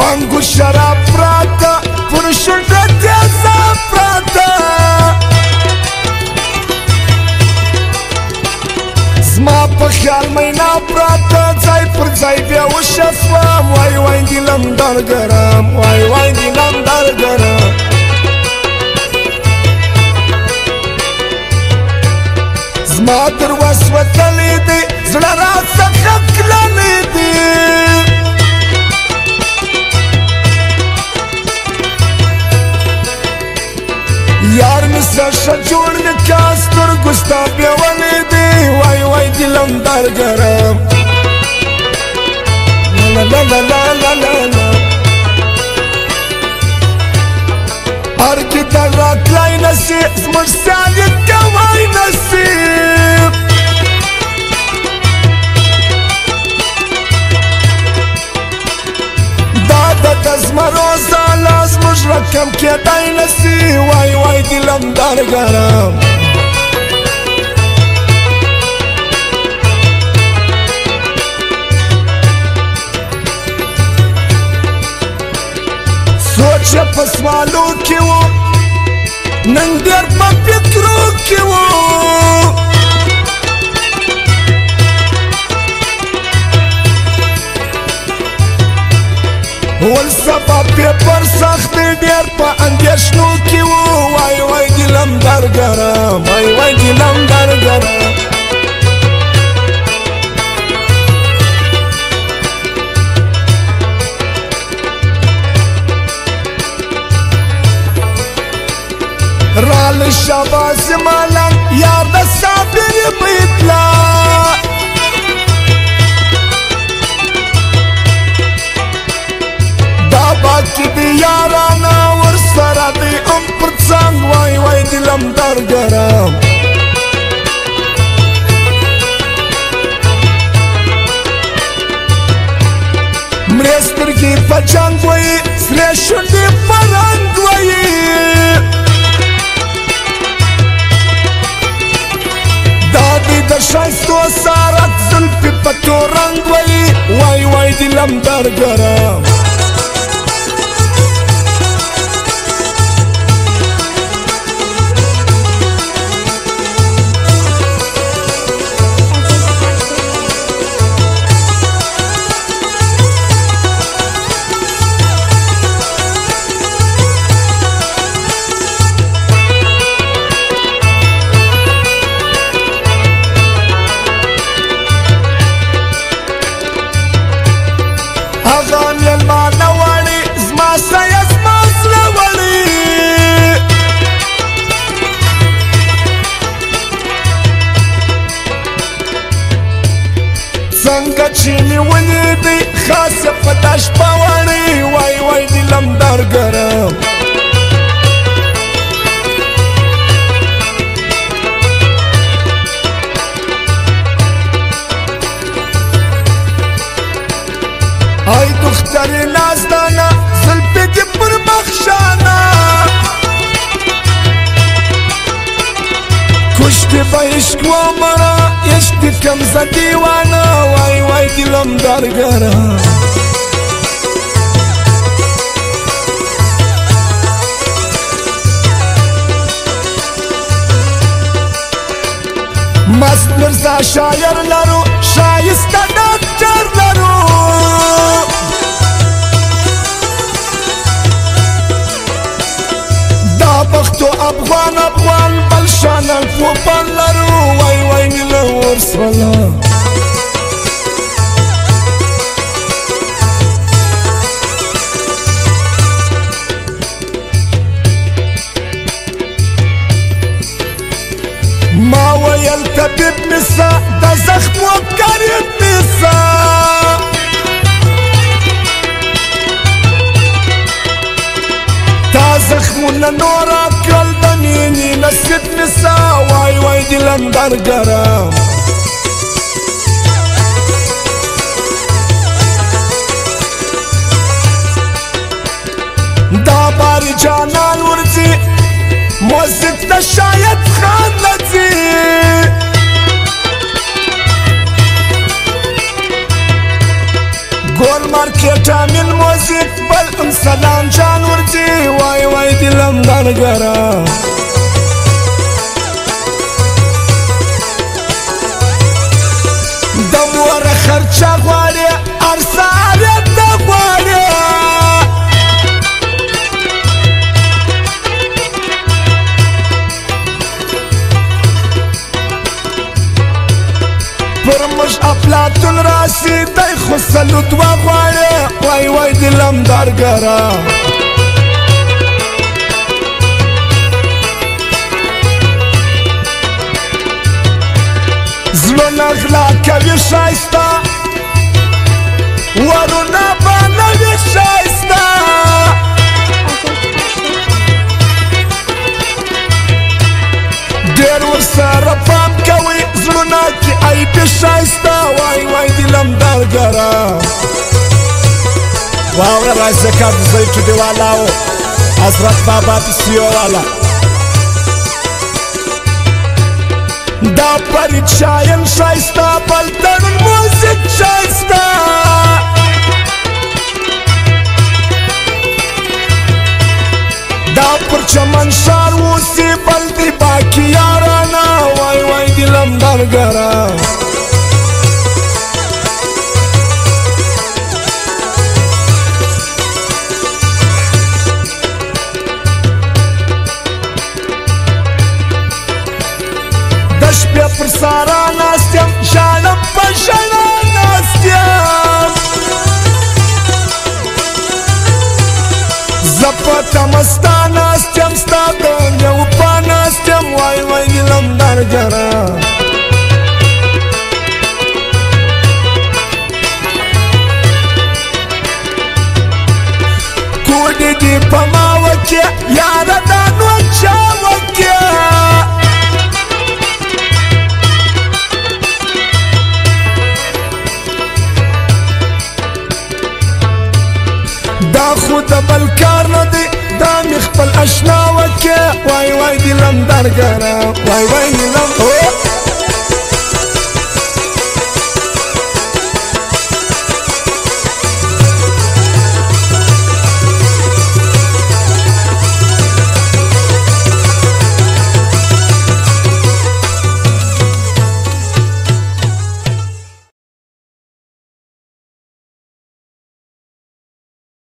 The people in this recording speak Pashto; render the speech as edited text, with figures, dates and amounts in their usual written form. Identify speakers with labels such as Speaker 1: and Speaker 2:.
Speaker 1: بانگو شراب پراتا پر شنډه تیزا پراتا زما په خیال مینا پراتا ځای پر ځای بیا وشفم وای وای دلم درګرم وای وای دلم درګرم زما در وس وتلی دی زړه راڅخه کللی دی یار می سشه جوړ می کا سترګو ستا بیولې دی وای وای دلم درګرم لا لا لا لا لا لا لا هر کی در راتلای نسی زموږ سیالي کوای نسی د زمرو زالا زموږ رقم کېدای نسي وای وای دلم درګرم سوچ یې په سوالو کې و نن ډېر په فکرو کې و ول سبا پیپر سخت ډیر په اندیشنو کې و وای وای دلم درګرم وای وای دلم درګرم رال شاباس مالا یار د صابر بیتلا باقی دی یارانا ورسره دی پر څنګ وای وای دلم درګرم مړې سترګې په جنګ وایي سرې شونډې په رنګ وایي دا دی د ښایستو سارت زلفې په تور رنګ وایي وای وای دلم درګرم څنګه چې مې ولیدې خاصه په دا شپه وړې وای وای دلم درګرم ای دخترې نازدانه زلفې دې پر مخ شانه کشتی به عشق ومره عشق دې کم زه دیوانه وای وای دلم درګرم مست مرزا شاعر لرو شایسته ډاکټر لرو دا پښتو افغان افغان بل شان الفوپان لرو وای وای نیله ورسوله ما ویل طبیب نسا د زخمو قریب نسا تا زخمونه نورا کړل د مینې نصیب نسا وای وای دلم درګرم دا باری جانان ورځي موزیک د شاید خان لځي گۆل مارکێتە من مۆزیک بەڵم سەدام جان وردی وای وای دڵم دەرگەرە دەموەرە خەرچە خوارێ ئەرسارێت دەخوارێ پرمش ئەفلاتون ڕاستی دەیخۆ سەلوت وا خوارێ وای وای دڵم دەرگەرە زلۆ نەغلاکەوی شایستە وەرو نەبانەوی شایستە دێر وەسەرە پامکەوی زلۆناکی ئەیبی شایستە وای وای دڵم دەرگەرە واورە ڕایزەکە بزەی تو دێوالاوە حەزرەت باباتی سیۆواڵە داپەری چایەن شایستە بەڵدەرن مۆزیک شایستە داپڕچەمەن شار ووسی بەڵدی باکی یارانە وای وای دڵم دەرگەرە دەشت پێ پرسارە ناستێم ژانم بە ژەنە ناستێم زەپە تەمەستا ناستێم ستا دڵنیە و پا ناستێم وای وای دڵم دەرگەرە کوردی دیپەماوەکێ یارە دانوە چاوەکێ داخو دەبەلکار نەدی دامی خپل ئەشناوەکێ وای وای دڵم دەرگەرە وای وای دڵم